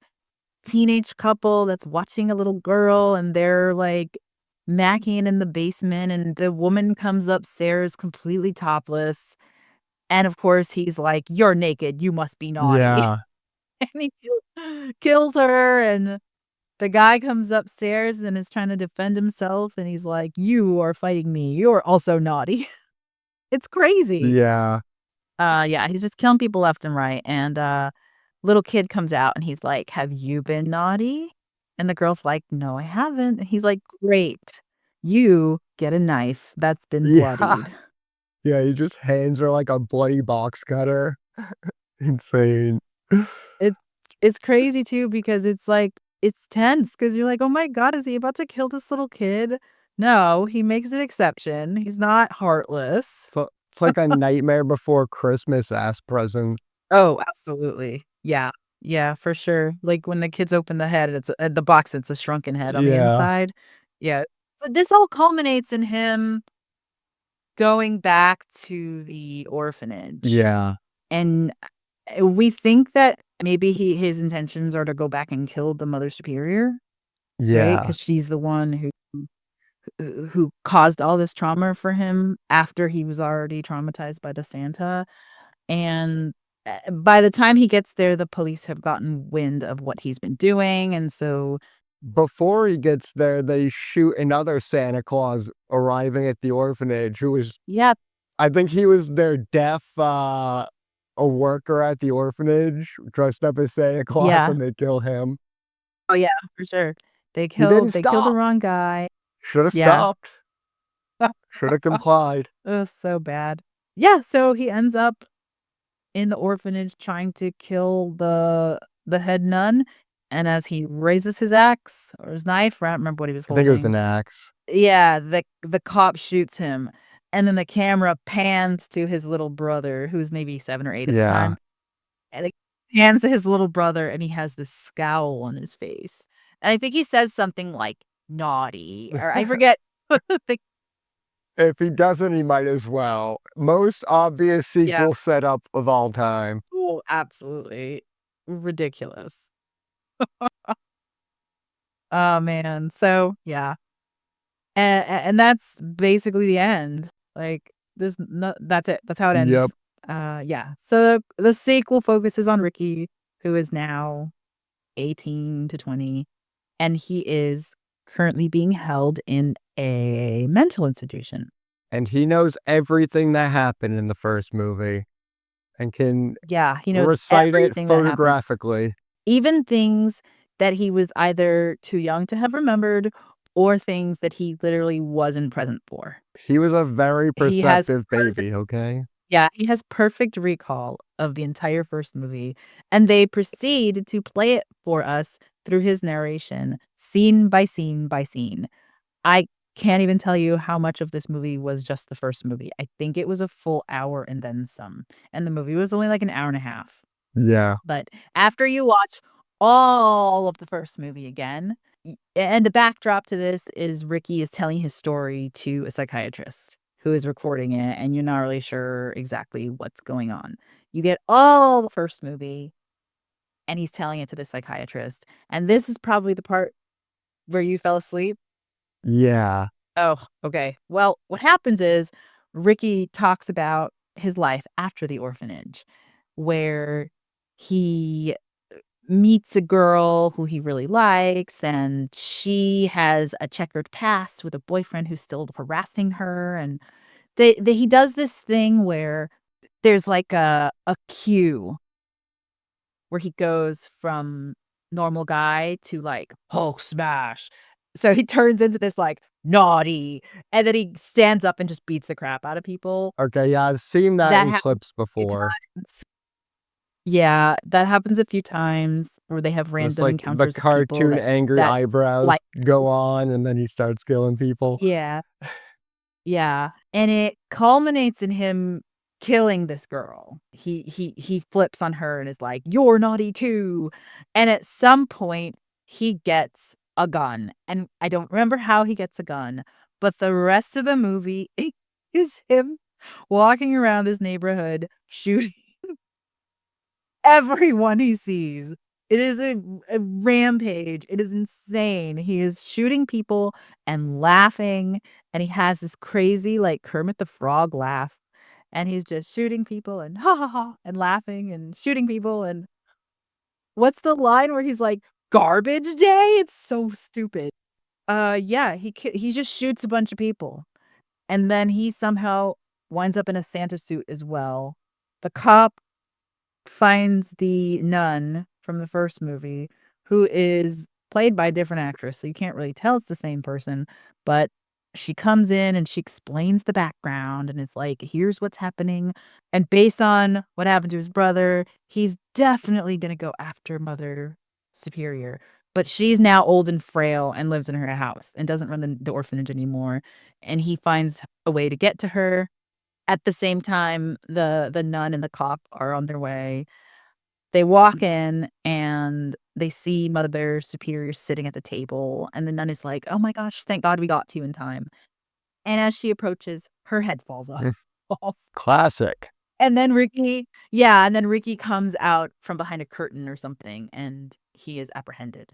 teenage couple that's watching a little girl and they're like macking in the basement and the woman comes upstairs completely topless and of course he's like, "You're naked, you must be naughty." Yeah. And he kills her and the guy comes upstairs and is trying to defend himself and he's like, "You are fighting me, you're also naughty." It's crazy. Yeah. Yeah, he's just killing people left and right, and, little kid comes out and he's like, "Have you been naughty?" And the girl's like, "No, I haven't." And he's like, "Great. You get a knife that's been Yeah. bloodied." Yeah, he just hands her like a bloody box cutter. Insane. It's it's crazy too because it's like it's tense because 'cause you're like, "Oh my god, is he about to kill this little kid?" No, he makes an exception. He's not heartless. So It's like a Nightmare Before Christmas ass present. Oh, absolutely. Yeah. Yeah, for sure. Like, when the kids open the head, the box, it's a shrunken head on the Yeah. inside. Yeah. But this all culminates in him going back to the orphanage, Yeah. and, we think that maybe his intentions are to go back and kill the Mother Superior, right? Yeah. Because she's the one who caused all this trauma for him after he was already traumatized by the Santa, and, by the time he gets there, the police have gotten wind of what he's been doing, and so Before he gets there, they shoot another Santa Claus arriving at the orphanage who was yeah, I think he was their deaf, a worker at the orphanage dressed up as Santa Claus, yeah. and they kill him. Oh, yeah, for sure. He didn't They killed the stop. wrong guy. Shoulda Yeah. stopped. Shoulda complied. It was so bad. Yeah, so he ends up in the orphanage trying to kill the head nun, and as he raises his axe or his knife, I don't remember what he was I think it was holding. an axe. Yeah, the cop shoots him, and then the camera pans to his little brother, who's maybe 7 or 8 at the Yeah. time, and it pans to his little brother, and he has this scowl on his face, and I think he says something like, "Naughty," or I forget the If he doesn't, he might as well. Most obvious yeah. sequel setup of all time. Oh, absolutely. Ridiculous. Oh, man. So, yeah. And that's basically the end. Like, there's no that's it. That's how it Yep. ends. Yeah. So the sequel focuses on Ricky, who is now 18 to 20, and he is currently being held in a mental institution. And he knows everything that happened in the first movie and can Yeah, he knows recite it everything that happened. photographically. Even things that he was either too young to have remembered or things that he literally wasn't present for. He was a very He has perceptive perfect baby, okay? yeah, he has perfect recall of the entire first movie, and they proceed to play it for us through his narration, scene by scene by scene. I can't even tell you how much of this movie was just the first movie. I think it was a full hour and then some, and the movie was only like an hour and a half. Yeah. But after you watch all of the first movie again, and the backdrop to this is Ricky is telling his story to a psychiatrist who is recording it, and you're not really sure exactly what's going on. You get all the first movie, and he's telling it to the psychiatrist. And this is probably the part where you fell asleep. Yeah. Oh, okay. Well, what happens is Ricky talks about his life after the orphanage, where he meets a girl who he really likes, and she has a checkered past with a boyfriend who's still harassing her, and he does this thing where there's like a cue where he goes from normal guy to like Hulk smash. So he turns into this like naughty, and then he stands up and just beats the crap out of people. Okay, yeah, I've seen that That in happens clips a few before. times. Yeah, that happens a few times where they have Just random like the encounters with people cartoon angry that eyebrows like go on, and then he starts killing people. yeah, yeah, and it culminates in him killing this girl. He flips on her and is like, "You're naughty too," and at some point, he gets a gun, and I don't remember how he gets a gun, but the rest of the movie is him walking around this neighborhood shooting everyone he sees. It is a rampage. It is insane. He is shooting people and laughing, and he has this crazy, like, Kermit the Frog laugh, and he's just shooting people and "Ha, ha, ha," and laughing and shooting people, and what's the line where he's like, "Garbage day?" It's so stupid. Yeah, he just shoots a bunch of people, and then he somehow winds up in a Santa suit as well. The cop finds the nun from the first movie, who is played by a different actress, so you can't really tell it's the same person, but she comes in and she explains the background and is like, "Here's what's happening." And based on what happened to his brother, he's definitely gonna go after Mother Superior. But she's now old and frail and lives in her house and doesn't run the orphanage anymore. And he finds a way to get to her, at the same time, the nun and the cop are on their way. They walk in and they see Mother Superior sitting at the table, and the nun is like, "Oh my gosh, thank God we got to you in time." And as she approaches, her head falls off. Classic. And then Ricky comes out from behind a curtain or something, and he is apprehended.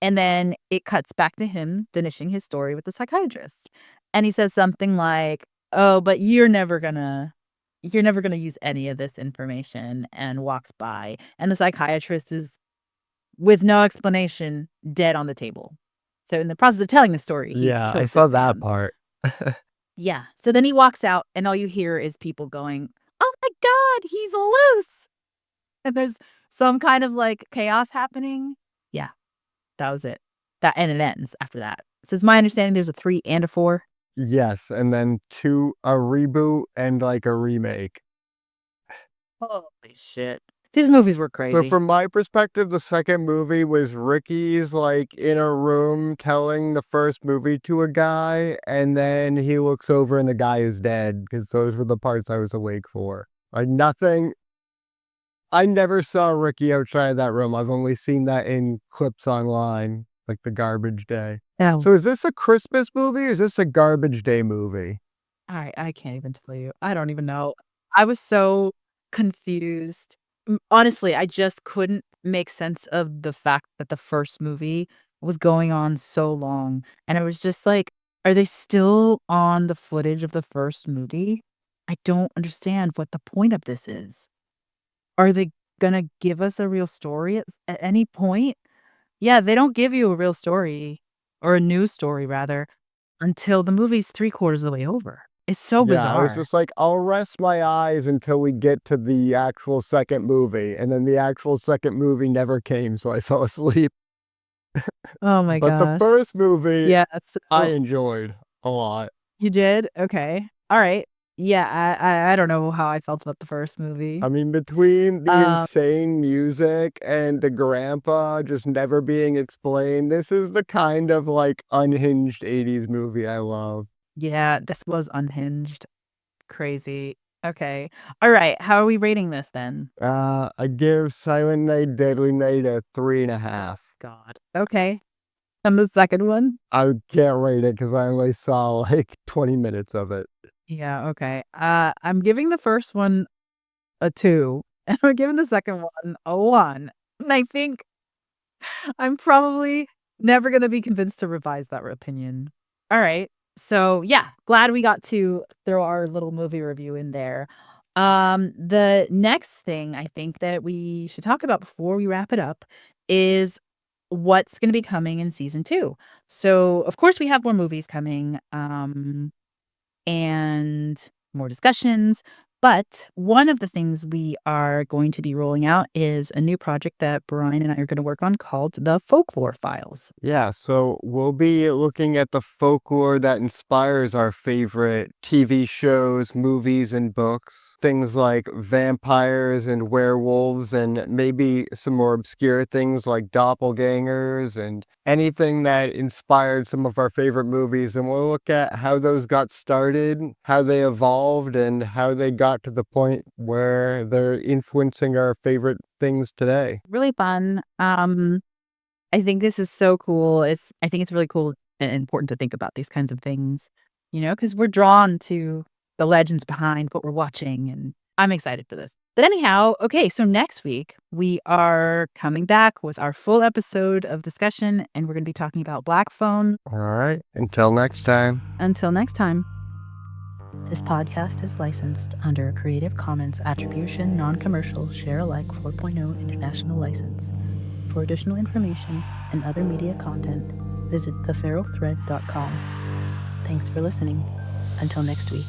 And then it cuts back to him finishing his story with the psychiatrist. And he says something like, "Oh, but you're never gonna use any of this information," and walks by. And the psychiatrist is, with no explanation, dead on the table. So in the process of telling the story, he's Yeah, I killed saw this that man. part. Yeah. So then he walks out, and all you hear is people going, "Oh my God, he's loose." And there's some kind of like chaos happening. Yeah, that was it. And it ends after that. So it's my understanding there's a 3 and a 4. Yes, and then a reboot and like a remake. Holy shit. These movies were So crazy. from my perspective, the second movie was Ricky's like in a room telling the first movie to a guy, and then he looks over and the guy is dead, because those were the parts I was awake for. Like nothing. I never saw Ricky outside that room. I've only seen that in clips online, like the Garbage Day. Oh, So is this a Christmas movie or is this a Garbage Day movie? I can't even tell you. I don't even know. I was so confused. Honestly, I just couldn't make sense of the fact that the first movie was going on so long. And I was just like, are they still on the footage of the first movie? I don't understand what the point of this is. Are they gonna give us a real story at any point? Yeah, they don't give you a real story, or a news story rather, until the movie's 3/4 of the way over. It's so Yeah, I was bizarre. just like, I'll rest my eyes until we get to the actual second movie. And then the actual second movie never came, so I fell asleep. Oh my But the gosh. first movie Yeah, I so enjoyed a lot. you did? Okay. Alright. Yeah, I don't know how I felt about the first movie. I mean, between the Um, insane music and the grandpa just never being explained, this is the kind of like unhinged 80s movie I love. yeah, this was unhinged. Crazy. Okay. Alright, how are we rating this then? I give Silent Night, Deadly Night a 3.5. God. Okay. And the second one? I can't rate it because I only saw like 20 minutes of it. Yeah, okay. I'm giving the first one a 2, and I'm giving the second one a 1. And I think I'm probably never gonna be convinced to revise that opinion. Alright. So, yeah, glad we got to throw our little movie review in there. The next thing I think that we should talk about before we wrap it up is what's gonna be coming in season 2. So, of course, we have more movies coming, and more discussions. But one of the things we are going to be rolling out is a new project that Brian and I are going to work on called the Folklore Files. Yeah, so we'll be looking at the folklore that inspires our favorite TV shows, movies, and books. Things like vampires and werewolves, and maybe some more obscure things like doppelgangers and anything that inspired some of our favorite movies. And we'll look at how those got started, how they evolved, and how they got to the point where they're influencing our favorite things today. Really fun. I think this is so cool. I think it's really cool and important to think about these kinds of things, because we're drawn to the legends behind what we're watching, and I'm excited for this. But anyhow, okay, so next week we are coming back with our full episode of discussion, and we're going to be talking about Black Phone. All right, until next time. Until next time. This podcast is licensed under a Creative Commons Attribution, Non-Commercial, Share Alike 4.0 International License. For additional information and other media content, visit theferalthread.com. Thanks for listening. Until next week.